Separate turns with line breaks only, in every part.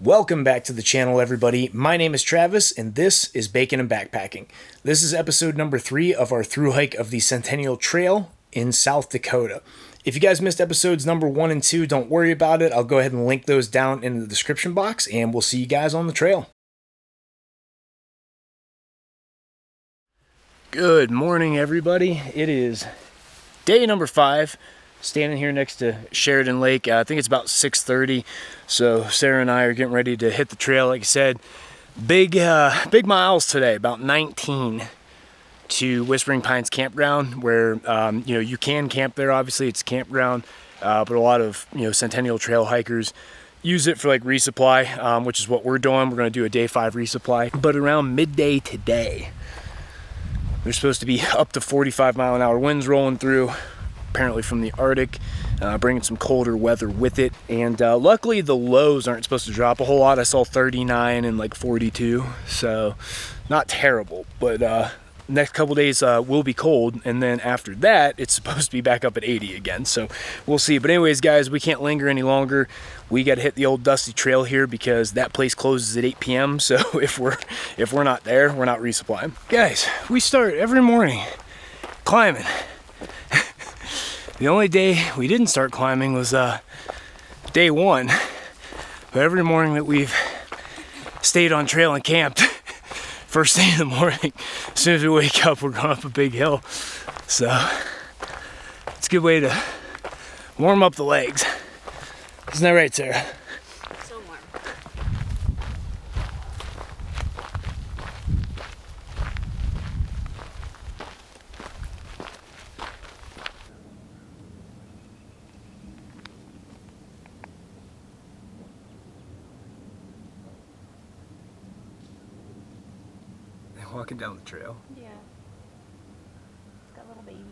Welcome back to the channel, everybody. My name is Travis, and this is Bacon and Backpacking. This is episode number 3 of our through hike of the Centennial Trail in South Dakota. If you guys missed episodes number 1 and 2, don't worry about it. I'll go ahead and link those down in the description box, and we'll see you guys on the trail. Good morning, everybody. It is day number 5. Standing here next to Sheridan Lake. I think it's about 6:30, so Sarah and I are getting ready to hit the trail. Like I said, big miles today, about 19 to Whispering Pines Campground, where you can camp there. Obviously, it's a campground, but a lot of Centennial Trail hikers use it for like resupply, which is what we're doing. We're going to do a day 5 resupply, but around midday today, there's supposed to be up to 45-mile-an-hour winds rolling through, apparently from the Arctic, bringing some colder weather with it. And luckily the lows aren't supposed to drop a whole lot. I saw 39 and like 42, so not terrible. But next couple days will be cold, and then after that it's supposed to be back up at 80 again, so we'll see. But anyways, guys, we can't linger any longer. We got to hit the old dusty trail here because that place closes at 8 p.m. so if we're not there, we're not resupplying. Guys, we start every morning climbing. The only day we didn't start climbing was day 1. But every morning that we've stayed on trail and camped, first thing in the morning, as soon as we wake up, we're going up a big hill. So it's a good way to warm up the legs. Isn't that right, Sarah?
So warm.
Walking down the trail.
Yeah. It's got little babies.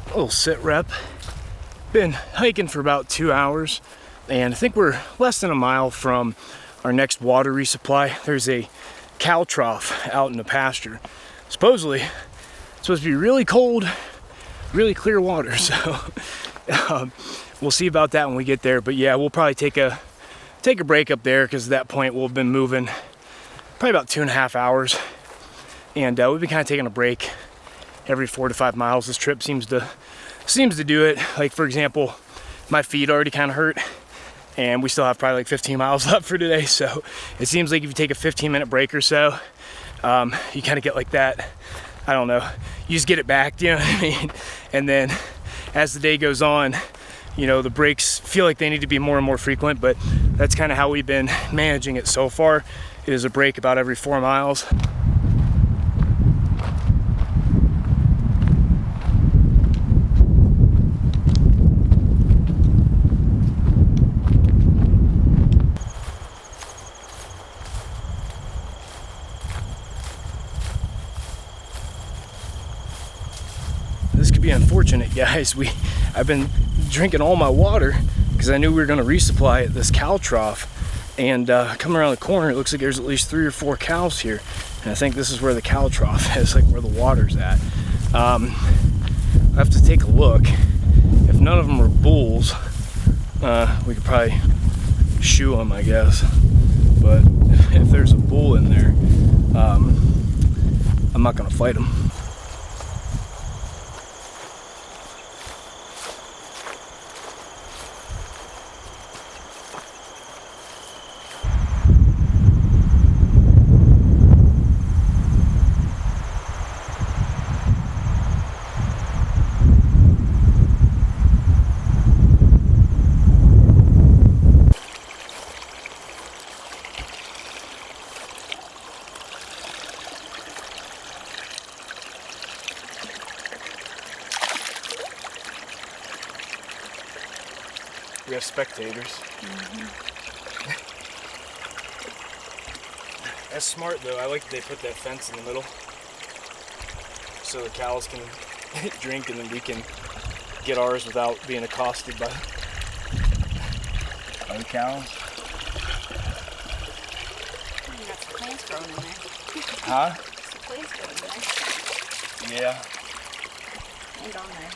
Little sit rep. Been hiking for about 2 hours, and I think we're less than a mile from our next water resupply. There's a cow trough out in the pasture. Supposedly it's supposed to be really cold, really clear water, so we'll see about that when we get there. But yeah, we'll probably take a break up there, because at that point we'll have been moving probably about 2.5 hours, and we've been kind of taking a break every 4 to 5 miles. This trip seems to do it. Like, for example, my feet already kind of hurt, and we still have probably like 15 miles left for today. So it seems like if you take a 15-minute break or so, you kind of get like that, I don't know, you just get it back, you know what I mean? And then as the day goes on, the breaks feel like they need to be more and more frequent, but that's kind of how we've been managing it so far. It is a break about every 4 miles. This could be unfortunate, guys. I've been drinking all my water because I knew we were going to resupply at this cow trough, and coming around the corner, it looks like there's at least 3 or 4 cows here, and I think this is where the cow trough is, like where the water's at. I have to take a look. If none of them are bulls, we could probably shoe them, I guess, but if there's a bull in there, I'm not going to fight them. We have spectators. That's smart though. I like that they put that fence in the middle so the cows can drink and then we can get ours without being accosted by the cows.
Got some plants growing in there.
Huh?
Some plants growing in there.
Yeah.
And on there.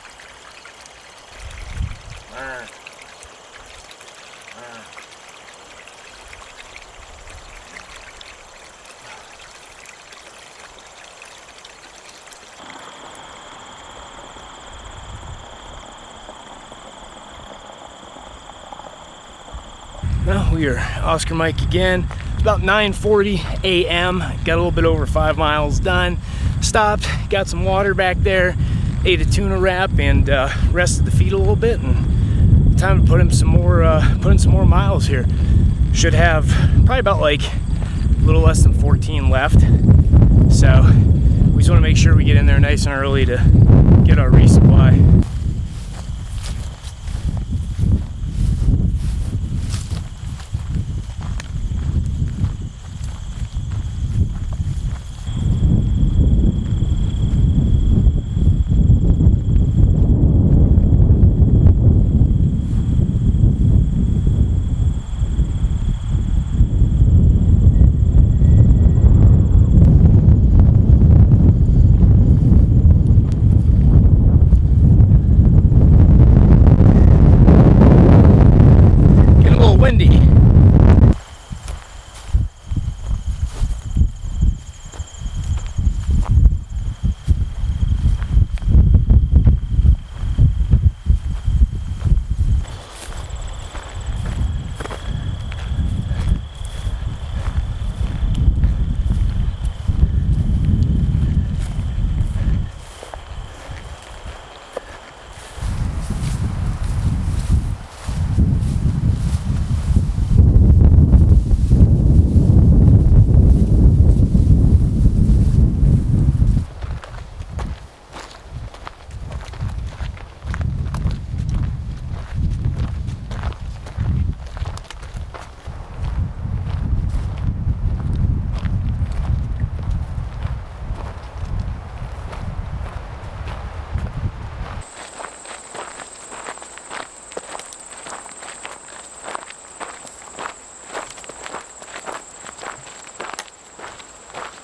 Well, we are Oscar Mike again. It's about 9:40 a.m. Got a little bit over 5 miles done. Stopped, got some water back there, ate a tuna wrap, and rested the feet a little bit. And time to put in some more miles here. Should have probably about like a little less than 14 left. So we just want to make sure we get in there nice and early to get our resupply.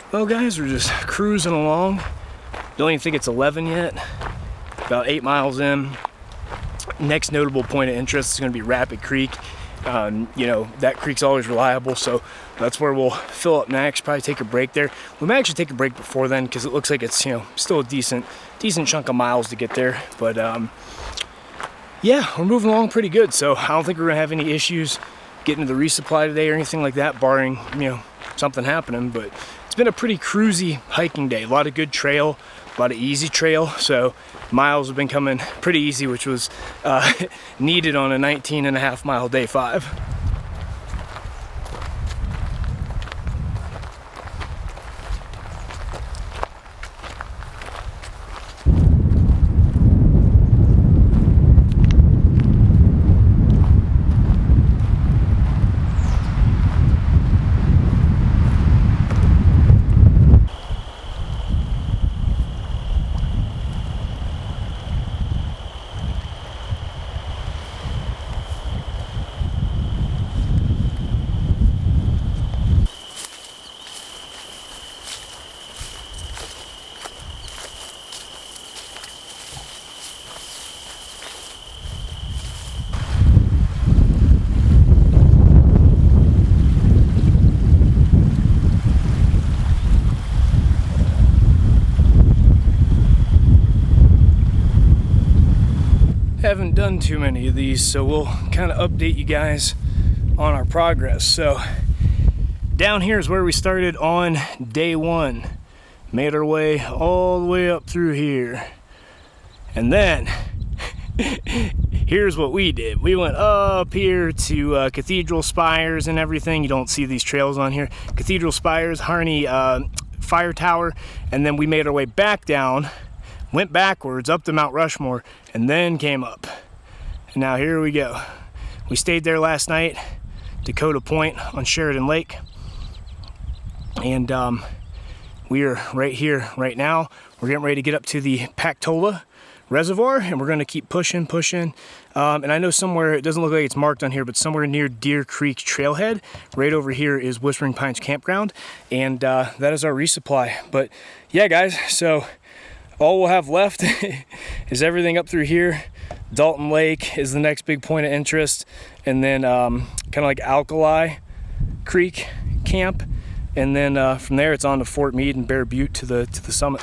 Well guys, we're just cruising along. Don't even think it's 11 yet. About 8 miles in. Next notable point of interest is going to be Rapid Creek. You know, that creek's always reliable, so that's where we'll fill up next. Probably take a break there. We might actually take a break before then because it looks like it's, you know, still a decent chunk of miles to get there. But yeah, we're moving along pretty good, so I don't think we're gonna have any issues getting to the resupply today or anything like that, barring, you know, something happening. But it's been a pretty cruisy hiking day. A lot of good trail, a lot of easy trail, so miles have been coming pretty easy, which was needed on a 19.5 mile day 5. Haven't done too many of these, so we'll kind of update you guys on our progress. So down here is where we started on day 1. Made our way all the way up through here, and then here's what we did. We went up here to Cathedral Spires and everything. You don't see these trails on here. Cathedral Spires, Harney Fire Tower, and then we made our way back down, went backwards up to Mount Rushmore, and then came up. And now here we go. we stayed there last night, Dakota Point on Sheridan Lake. And we are right here right now. We're getting ready to get up to the Pactola Reservoir, and we're going to keep pushing. And I know somewhere, it doesn't look like it's marked on here, but somewhere near Deer Creek Trailhead, right over here is Whispering Pines Campground, and that is our resupply. But yeah, guys, so all we'll have left is everything up through here. Dalton Lake is the next big point of interest, and then kind of like Alkali Creek Camp, and then from there it's on to Fort Meade and Bear Butte to the summit.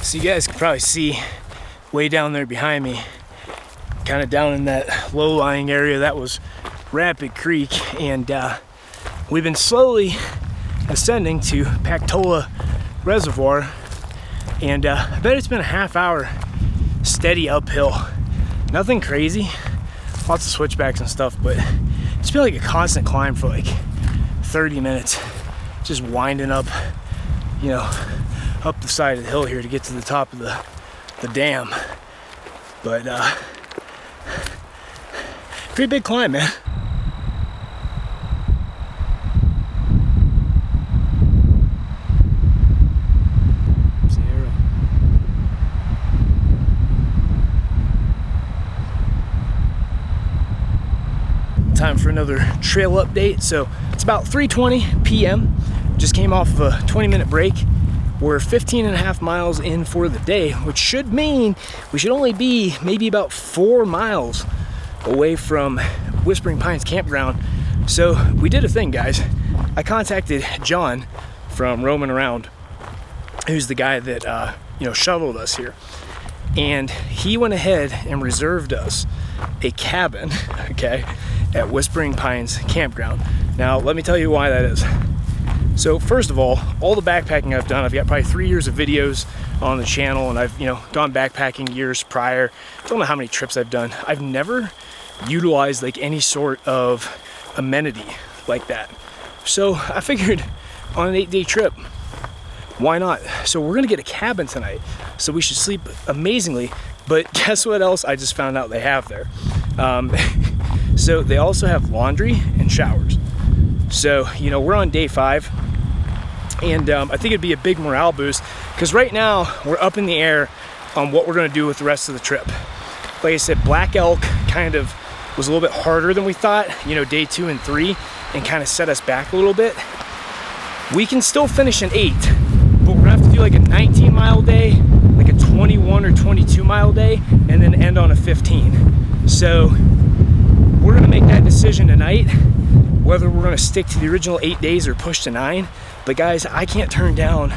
So you guys can probably see way down there behind me, kind of down in that low-lying area, that was Rapid Creek, and we've been slowly ascending to Pactola Reservoir, and I bet it's been a half-hour steady uphill. Nothing crazy, lots of switchbacks and stuff, but it's been like a constant climb for like 30 minutes, just winding up, you know, up the side of the hill here to get to the top of the dam. But pretty big climb, man. Time for another trail update. So it's about 3:20 p.m. Just came off of a 20-minute break. We're 15.5 miles in for the day, which should mean we should only be maybe about 4 miles away from Whispering Pines Campground. So we did a thing, guys. I contacted John from Roaming Around, who's the guy that you know, shuttled us here, and he went ahead and reserved us a cabin, okay, at Whispering Pines Campground. Now let me tell you why that is. So first of all the backpacking I've done, I've got probably 3 years of videos on the channel, and I've, you know, gone backpacking years prior. I don't know how many trips I've done. I've never utilized like any sort of amenity like that. So I figured on an 8-day trip, why not? So we're gonna get a cabin tonight, so we should sleep amazingly. But guess what else I just found out they have there? So they also have laundry and showers. So, you know, we're on day 5, and I think it'd be a big morale boost, because right now we're up in the air on what we're going to do with the rest of the trip. Like I said, Black Elk kind of was a little bit harder than we thought, you know, day 2 and 3, and kind of set us back a little bit. We can still finish an 8, but we're going to have to do like a 19-mile day, like a 21 or 22-mile day, and then end on a 15. So we're going to make that decision tonight, whether we're going to stick to the original 8 days or push to 9. But guys, I can't turn down,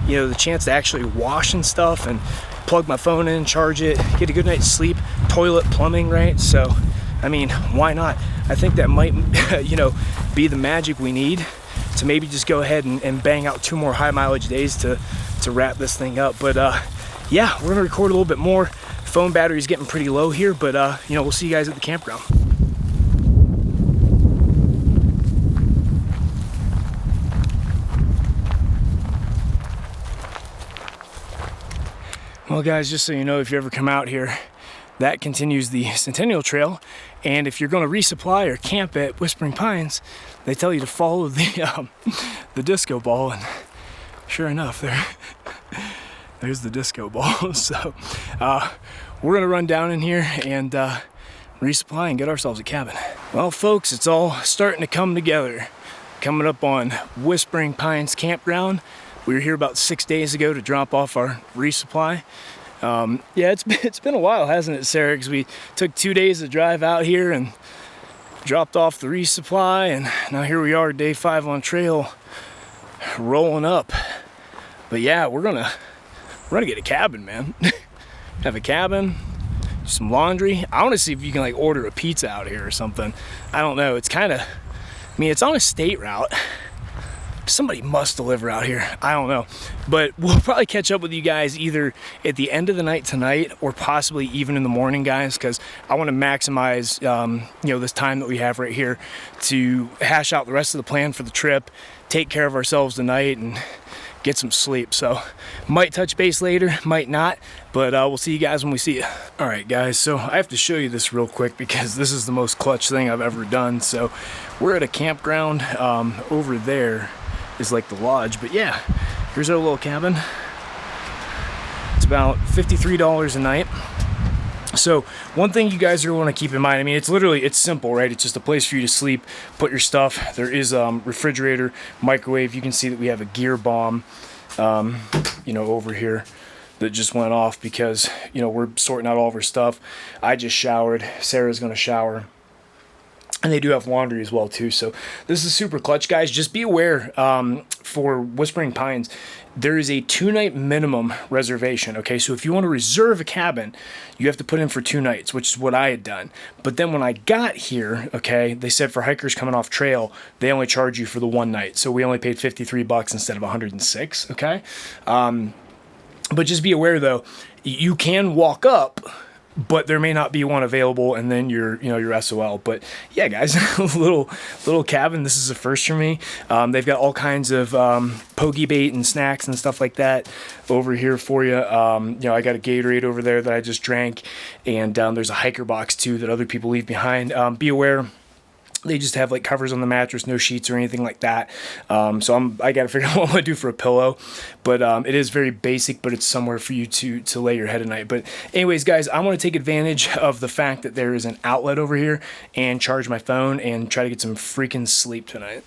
you know, the chance to actually wash and stuff, and plug my phone in, charge it, get a good night's sleep, toilet, plumbing, right? So, I mean, why not? I think that might, you know, be the magic we need to maybe just go ahead and bang out 2 more high mileage days to wrap this thing up. But yeah, we're going to record a little bit more. Phone battery's getting pretty low here, but you know, we'll see you guys at the campground. Well guys, just so you know, if you ever come out here, that continues the Centennial Trail, and if you're going to resupply or camp at Whispering Pines, they tell you to follow the disco ball, and sure enough, there's the disco ball. So we're going to run down in here and resupply and get ourselves a cabin. Well folks, it's all starting to come together. Coming up on Whispering Pines Campground. We were here about 6 days ago to drop off our resupply. Yeah, it's been a while, hasn't it, Sarah? Because we took 2 days to drive out here and dropped off the resupply, and now here we are, day 5 on trail, rolling up. But yeah, we're gonna get a cabin, man. Have a cabin, some laundry. I want to see if you can like order a pizza out here or something. I don't know. It's kind of, I mean, it's on a state route. Somebody must deliver out here. I don't know, but we'll probably catch up with you guys either at the end of the night tonight or possibly even in the morning, guys, because I want to maximize you know, this time that we have right here to hash out the rest of the plan for the trip, take care of ourselves tonight, and get some sleep. So might touch base later, might not, but we'll see you guys when we see you. All right, guys, so I have to show you this real quick because this is the most clutch thing I've ever done. So we're at a campground. Over there is like the lodge, but yeah, here's our little cabin. It's about $53 a night. So one thing you guys are going to keep in mind, I mean, it's simple, right? It's just a place for you to sleep, put your stuff. There is refrigerator, microwave. You can see that we have a gear bomb, you know, over here that just went off because, you know, we're sorting out all of our stuff. I just showered. Sarah's going to shower. And they do have laundry as well too. So this is super clutch, guys. Just be aware for Whispering Pines, there is a 2-night minimum reservation. Okay, so if you want to reserve a cabin, you have to put in for 2 nights, which is what I had done. But then when I got here, okay, they said for hikers coming off trail, they only charge you for the 1 night. So we only paid $53 instead of $106. Okay, but just be aware though, you can walk up, but there may not be one available, and then you're SOL. But yeah, guys, little cabin. This is a first for me. They've got all kinds of pokey bait and snacks and stuff like that over here for you. You know, I got a Gatorade over there that I just drank, and there's a hiker box too that other people leave behind. Be aware. They just have like covers on the mattress, no sheets or anything like that. So I got to figure out what I'm going to do for a pillow. But it is very basic, but it's somewhere for you to lay your head at night. But anyways, guys, I want to take advantage of the fact that there is an outlet over here and charge my phone and try to get some freaking sleep tonight.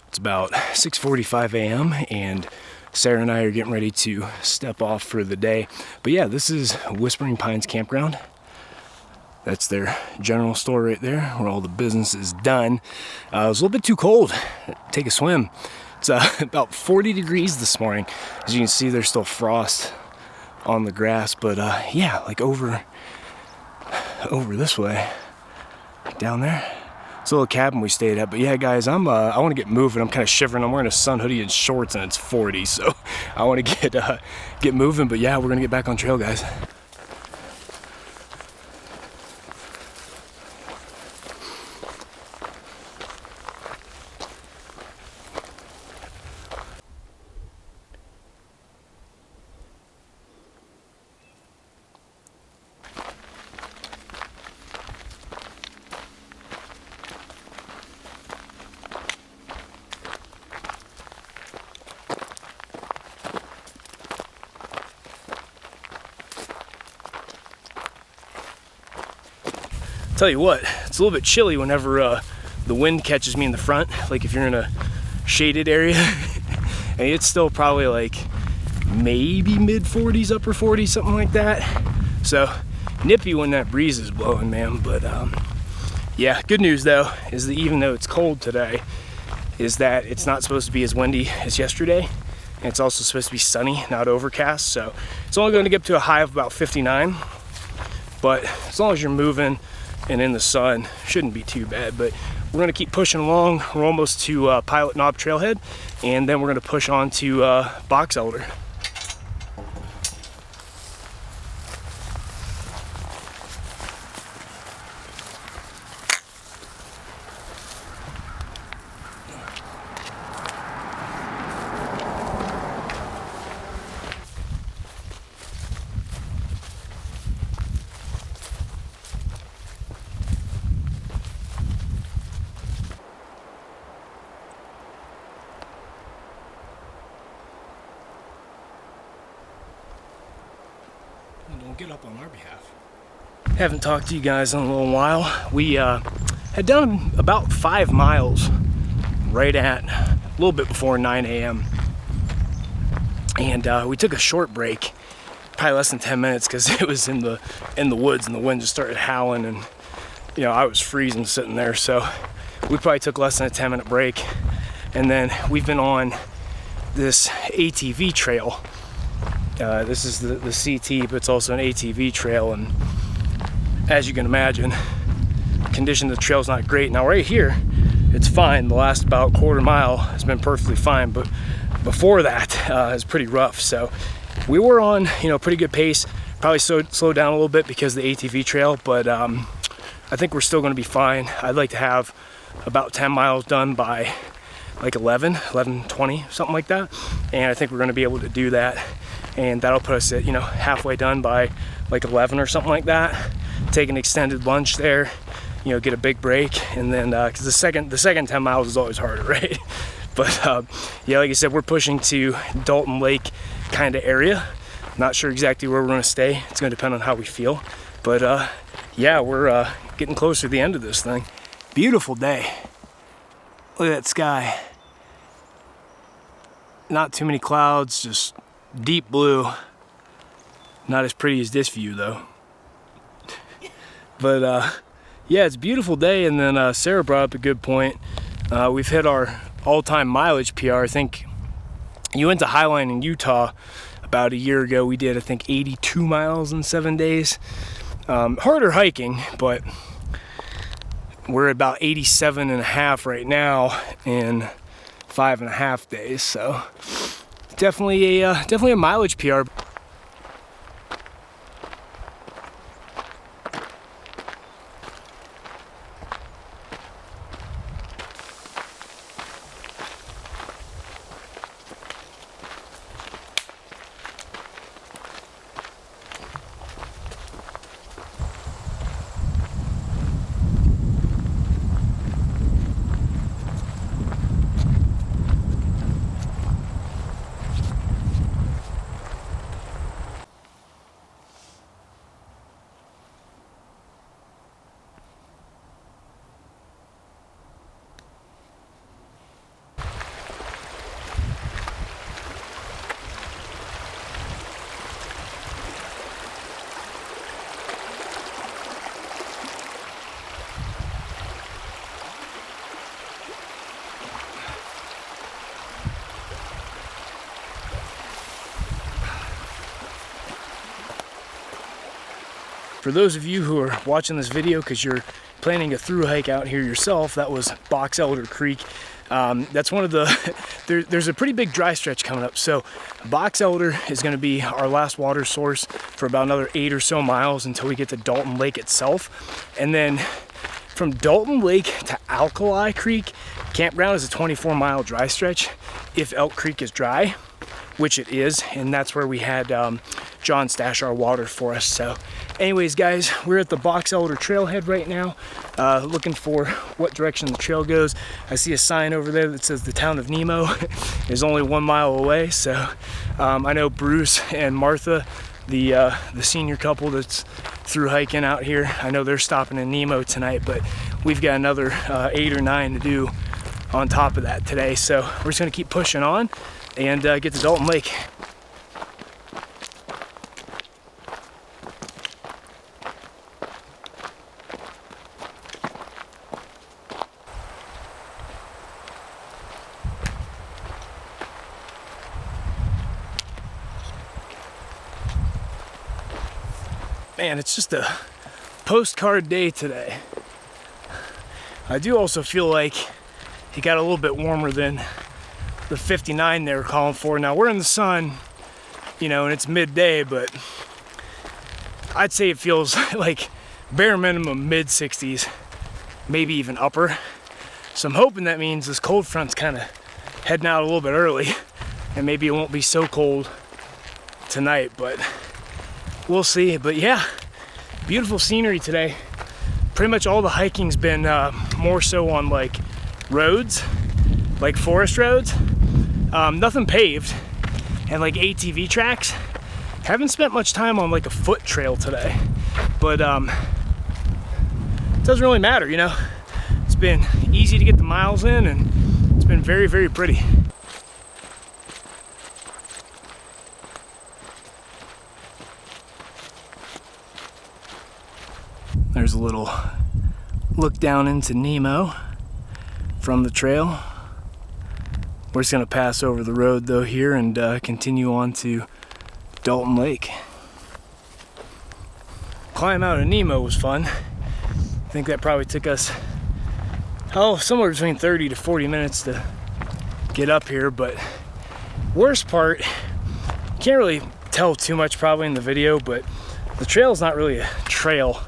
It's about 6:45 a.m. and Sarah and I are getting ready to step off for the day. But yeah, this is Whispering Pines Campground. That's their general store right there where all the business is done. It was a little bit too cold to take a swim. It's about 40 degrees this morning. As you can see, there's still frost on the grass, but yeah, like over this way, down there. It's a little cabin we stayed at. But yeah, guys, I want to get moving. I'm kind of shivering. I'm wearing a sun hoodie and shorts, and it's 40, so I want to get moving. But yeah, we're gonna get back on trail, guys. Tell you what, it's a little bit chilly whenever the wind catches me in the front, like if you're in a shaded area. And it's still probably like maybe mid 40s, upper 40s, something like that. So nippy when that breeze is blowing, man. But yeah, good news though is that even though it's cold today, is that it's not supposed to be as windy as yesterday. And it's also supposed to be sunny, not overcast. So it's only going to get up to a high of about 59. But as long as you're moving and in the sun, shouldn't be too bad. But we're going to keep pushing along. We're almost to Pilot Knob Trailhead, and then we're going to push on to Box Elder. Don't get up on our behalf. Haven't talked to you guys in a little while. We had done about 5 miles right at a little bit before 9 a.m. And we took a short break, probably less than 10 minutes, because it was in the woods and the wind just started howling, and you know, I was freezing sitting there. So we probably took less than a 10-minute break. And then we've been on this ATV trail. This is the CT, but it's also an ATV trail, and as you can imagine, the condition of the trail is not great. Now right here, it's fine. The last about quarter mile has been perfectly fine, but before that is pretty rough. So we were on, you know, pretty good pace. Probably slowed down a little bit because of the ATV trail, but I think we're still going to be fine. I'd like to have about 10 miles done by like 11:20, something like that. And I think we're gonna be able to do that. And that'll put us at, you know, halfway done by like 11 or something like that. Take an extended lunch there, you know, get a big break. And then, cause the second 10 miles is always harder, right? But yeah, like I said, we're pushing to Dalton Lake kind of area. Not sure exactly where we're gonna stay. It's gonna depend on how we feel. But yeah, we're getting closer to the end of this thing. Beautiful day. Look at that sky. Not too many clouds, just deep blue. Not as pretty as this view though. But yeah, it's a beautiful day. And then Sarah brought up a good point. We've hit our all-time mileage PR. I think you went to Highline in Utah about a year ago. We did, I think, 82 miles in 7 days. Harder hiking, but we're about 87 and a half right now in 5.5 days. So definitely a mileage PR. For those of you who are watching this video because you're planning a through hike out here yourself, that was Box Elder Creek. That's one of the, there's a pretty big dry stretch coming up. So Box Elder is gonna be our last water source for about another 8 or so miles until we get to Dalton Lake itself. And then from Dalton Lake to Alkali Creek, campground is a 24-mile dry stretch if Elk Creek is dry, which it is, and that's where we had John stash our water for us. So anyways, guys, we're at the Box Elder trailhead right now, looking for what direction the trail goes. I see a sign over there that says the town of Nemo is only 1 mile away. So I know Bruce and Martha, the senior couple that's through hiking out here, I know they're stopping in Nemo tonight, but we've got another 8 or 9 to do on top of that today. So we're just gonna keep pushing on and get to Dalton Lake. Man, it's just a postcard day today. I do also feel like it got a little bit warmer than the 59 they were calling for. Now we're in the sun, you know, and it's midday, but I'd say it feels like bare minimum mid 60s, maybe even upper. So I'm hoping that means this cold front's kind of heading out a little bit early, and maybe it won't be so cold tonight, but we'll see. But yeah, beautiful scenery today. Pretty much all the hiking's been more so on like roads, like forest roads. Nothing paved, and like ATV tracks. Haven't spent much time on like a foot trail today, but it doesn't really matter, you know. It's been easy to get the miles in, and it's been very, very pretty. There's a little look down into Nemo from the trail. We're just gonna pass over the road though here and continue on to Dalton Lake. Climb out of Nemo was fun. I think that probably took us, somewhere between 30 to 40 minutes to get up here, but worst part, can't really tell too much probably in the video, but the trail's not really a trail.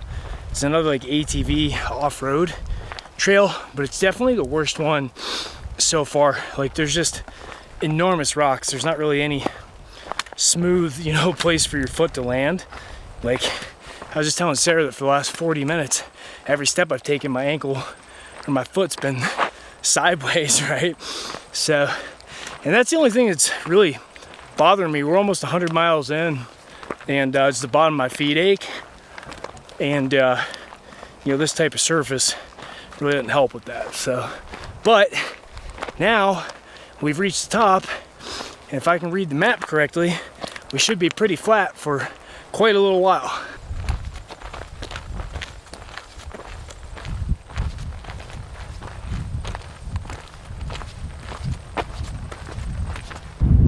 It's another like ATV off-road trail, but it's definitely the worst one so far. Like, there's just enormous rocks. There's not really any smooth, you know, place for your foot to land. Like, I was just telling Sarah that for the last 40 minutes, every step I've taken, my ankle or my foot's been sideways, right? So, and that's the only thing that's really bothering me. We're almost 100 miles in, and it's the bottom of my feet ache. And, you know, this type of surface really didn't help with that. So, but now we've reached the top, and if I can read the map correctly, we should be pretty flat for quite a little while.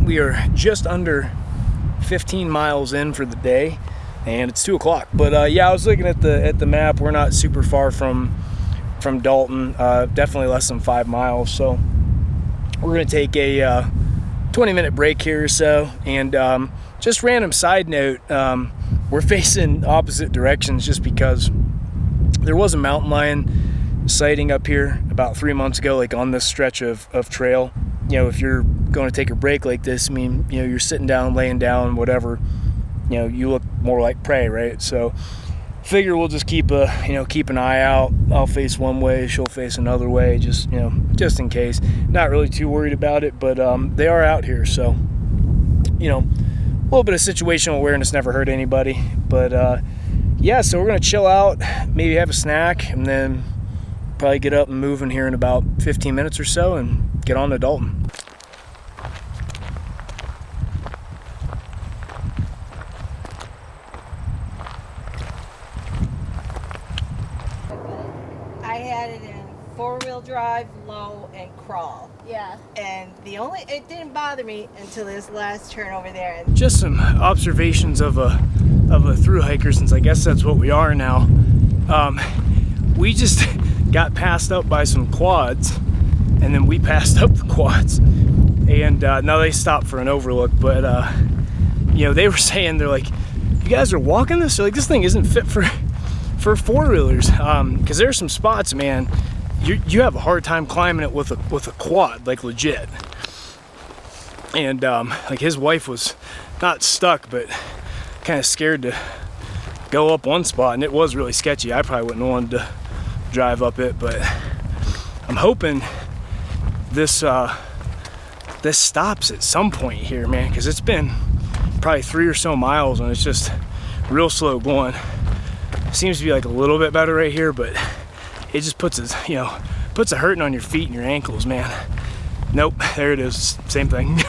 We are just under 15 miles in for the day, and it's 2 o'clock. But yeah, I was looking at the map. We're not super far from Dalton, definitely less than 5 miles. So we're gonna take a 20-minute break here or so. And just random side note, we're facing opposite directions just because there was a mountain lion sighting up here about 3 months ago, like on this stretch of trail. You know, if you're going to take a break like this, I mean, you know, you're sitting down, laying down, whatever, you know, you look more like prey, right? So figure we'll just keep an eye out. I'll face one way, she'll face another way, just, you know, just in case. Not really too worried about it, but they are out here, so, you know, a little bit of situational awareness never hurt anybody. But yeah, so we're gonna chill out, maybe have a snack, and then probably get up and move in here in about 15 minutes or so and get on to Dalton.
I had it in 4-wheel drive, low, and crawl.
Yeah.
And it didn't bother me until this last turn over there. And
Just some observations of a thru hiker, since I guess that's what we are now. We just got passed up by some quads, and then we passed up the quads, and now they stopped for an overlook. But you know, they were saying, they're like, you guys are walking this? They're like, this thing isn't fit for four-wheelers, because there's some spots, man, you have a hard time climbing it with a quad, like legit. And like, his wife was not stuck, but kind of scared to go up one spot, and it was really sketchy. I probably wouldn't have wanted to drive up it, but I'm hoping this stops at some point here, man, because it's been probably 3 or so miles and it's just real slow going. Seems to be like a little bit better right here, but it just puts a hurting on your feet and your ankles, man. Nope, there it is, same thing.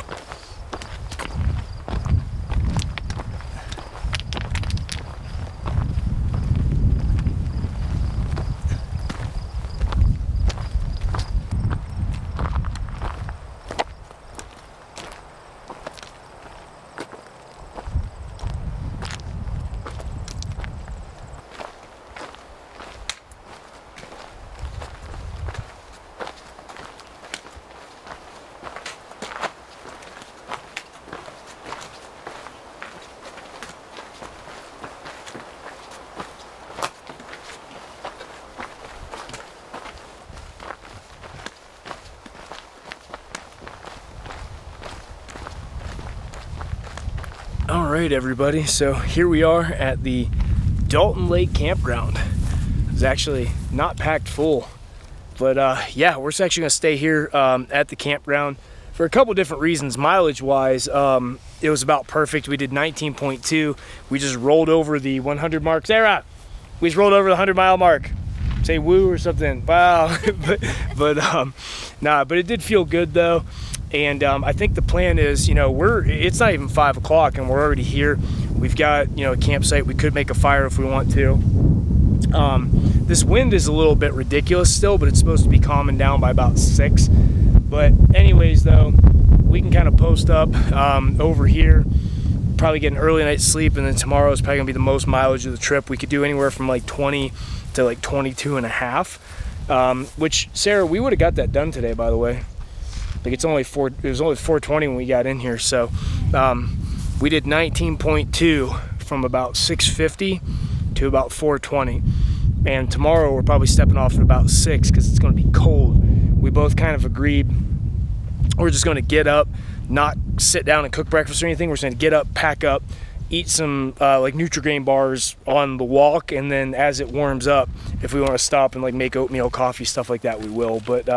All right, everybody, so here we are at the Dalton Lake campground. It's actually not packed full, but yeah, we're actually gonna stay here at the campground for a couple different reasons. Mileage wise, it was about perfect. We did 19.2. We just rolled over the 100 mark. Sarah, we just rolled over the 100-mile mark. Say woo or something. Wow. but nah, but it did feel good though. And I think the plan is, you know, it's not even 5 o'clock and we're already here. We've got, you know, a campsite. We could make a fire if we want to. This wind is a little bit ridiculous still, but it's supposed to be calming down by about 6. But anyways, though, we can kind of post up over here, probably get an early night's sleep, and then tomorrow is probably gonna be the most mileage of the trip. We could do anywhere from like 20 to like 22 and a half, which, Sarah, we would have got that done today, by the way. Like, it was only 4:20 when we got in here. So we did 19.2 from about 6:50 to about 4:20. And tomorrow we're probably stepping off at about 6 because it's going to be cold. We both kind of agreed we're just going to get up, not sit down and cook breakfast or anything. We're just going to get up, pack up, eat some like Nutri-Grain bars on the walk, and then as it warms up, if we want to stop and like make oatmeal, coffee, stuff like that, we will. But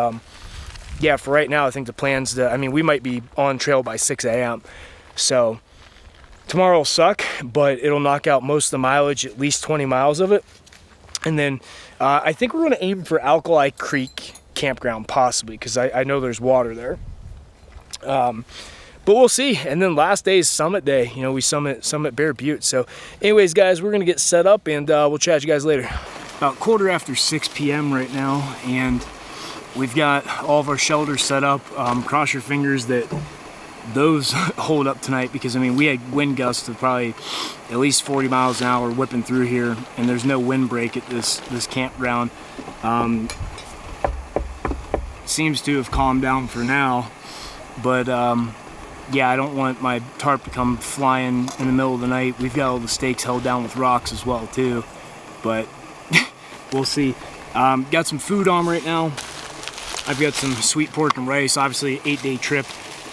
yeah, for right now, I think the plan's to, I mean, we might be on trail by 6 a.m. So tomorrow will suck, but it'll knock out most of the mileage, at least 20 miles of it. And then I think we're going to aim for Alkali Creek campground, possibly, because I know there's water there. But we'll see. And then last day is summit day. You know, we summit Bear Butte. So anyways, guys, we're going to get set up, and we'll chat you guys later. About 6:15 p.m. right now, and we've got all of our shelters set up. Cross your fingers that those hold up tonight, because I mean, we had wind gusts of probably at least 40 miles an hour whipping through here, and there's no windbreak at this campground. Seems to have calmed down for now, but yeah, I don't want my tarp to come flying in the middle of the night. We've got all the stakes held down with rocks as well too, but we'll see. Got some food on right now. I've got some sweet pork and rice. Obviously, 8-day trip.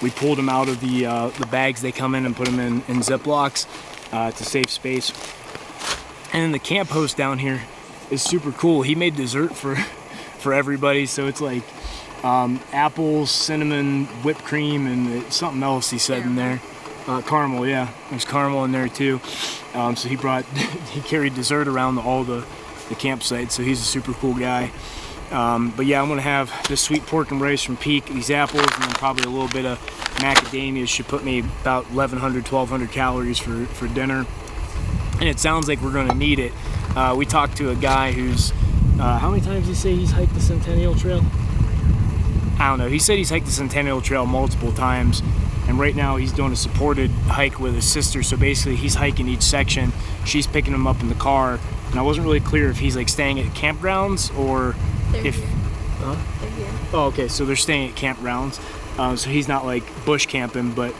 We pulled them out of the bags they come in and put them in Ziplocs to save space. And then the camp host down here is super cool. He made dessert for everybody, so it's like apples, cinnamon, whipped cream, and something else he said in there. Caramel, yeah. There's caramel in there too. So he carried dessert around all the campsite, so he's a super cool guy. But yeah, I'm gonna have this sweet pork and rice from Peak, these apples, and then probably a little bit of macadamias. Should put me about 1,100 calories for dinner. And it sounds like we're gonna need it. We talked to a guy who's, how many times did he say he's hiked the Centennial Trail? I don't know. He said he's hiked the Centennial Trail multiple times, and right now he's doing a supported hike with his sister. So basically he's hiking each section, she's picking him up in the car, and I wasn't really clear if he's like staying at campgrounds or
They're
if
here. They're here.
Oh, okay, so they're staying at campgrounds, so he's not like bush camping. But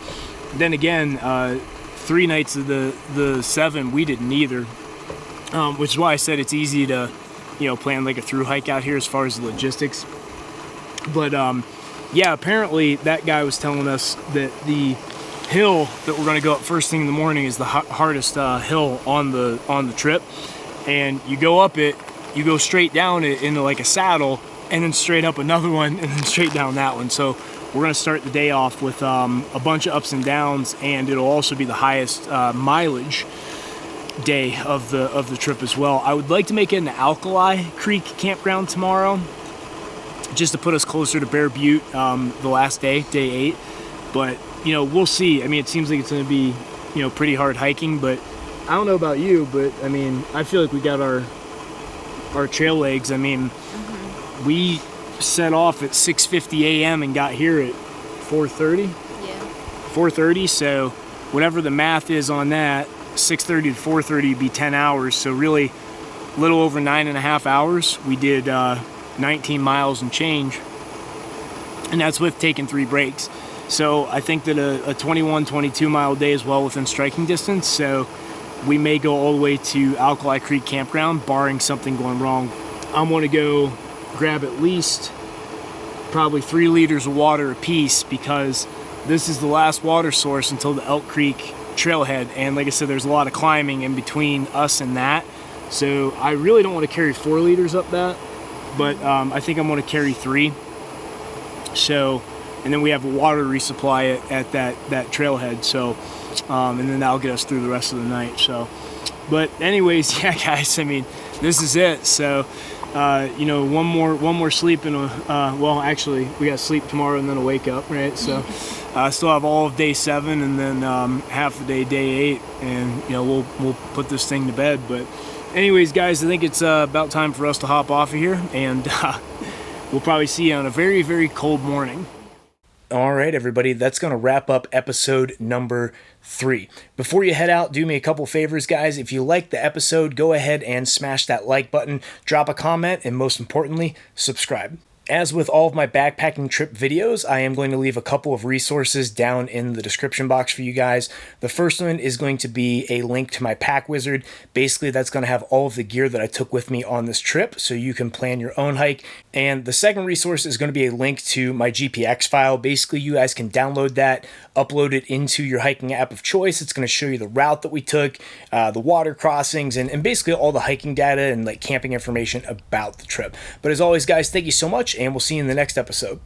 then again, 3 nights of the 7 we didn't either, which is why I said it's easy to, you know, plan like a through hike out here as far as the logistics. But yeah, apparently that guy was telling us that the hill that we're going to go up first thing in the morning is the hardest hill on the trip, and you go up it, you go straight down it into like a saddle, and then straight up another one, and then straight down that one. So we're going to start the day off with a bunch of ups and downs, and it'll also be the highest mileage day of the trip as well. I would like to make it an Alkali Creek campground tomorrow, just to put us closer to Bear Butte the last day, day 8. But, you know, we'll see. I mean, it seems like it's going to be, you know, pretty hard hiking, but I don't know about you, but I mean, I feel like we got our trail legs. I mean, we set off at 6:50 a.m. and got here at 4:30.
Yeah.
4:30, so whatever the math is on that, 6:30 to 4:30 would be 10 hours. So really, a little over 9.5 hours. We did 19 miles and change, and that's with taking 3 breaks. So I think that a 22 mile day is well within striking distance. So we may go all the way to Alkali Creek campground, barring something going wrong. I'm going to go grab at least probably 3 liters of water apiece, because this is the last water source until the Elk Creek trailhead. And like I said, there's a lot of climbing in between us and that. So I really don't want to carry 4 liters up that, but I think I'm going to carry 3. So, and then we have a water resupply at that trailhead. So, and then that'll get us through the rest of the night. So, but anyways, yeah, guys, I mean, this is it. So, you know, one more sleep and well, actually, we got sleep tomorrow and then a wake up, right? So, I still have all of day 7 and then half the day 8, and you know, we'll put this thing to bed. But anyways, guys, I think it's about time for us to hop off of here, and we'll probably see you on a very, very cold morning. All right, everybody, that's going to wrap up episode number 3. Before you head out, do me a couple favors, guys. If you liked the episode, go ahead and smash that like button, drop a comment, and most importantly, subscribe. As with all of my backpacking trip videos, I am going to leave a couple of resources down in the description box for you guys. The first one is going to be a link to my Pack Wizard. Basically, that's going to have all of the gear that I took with me on this trip, so you can plan your own hike. And the second resource is going to be a link to my GPX file. Basically, you guys can download that, upload it into your hiking app of choice. It's going to show you the route that we took, the water crossings, and basically all the hiking data and like camping information about the trip. But as always, guys, thank you so much, and we'll see you in the next episode.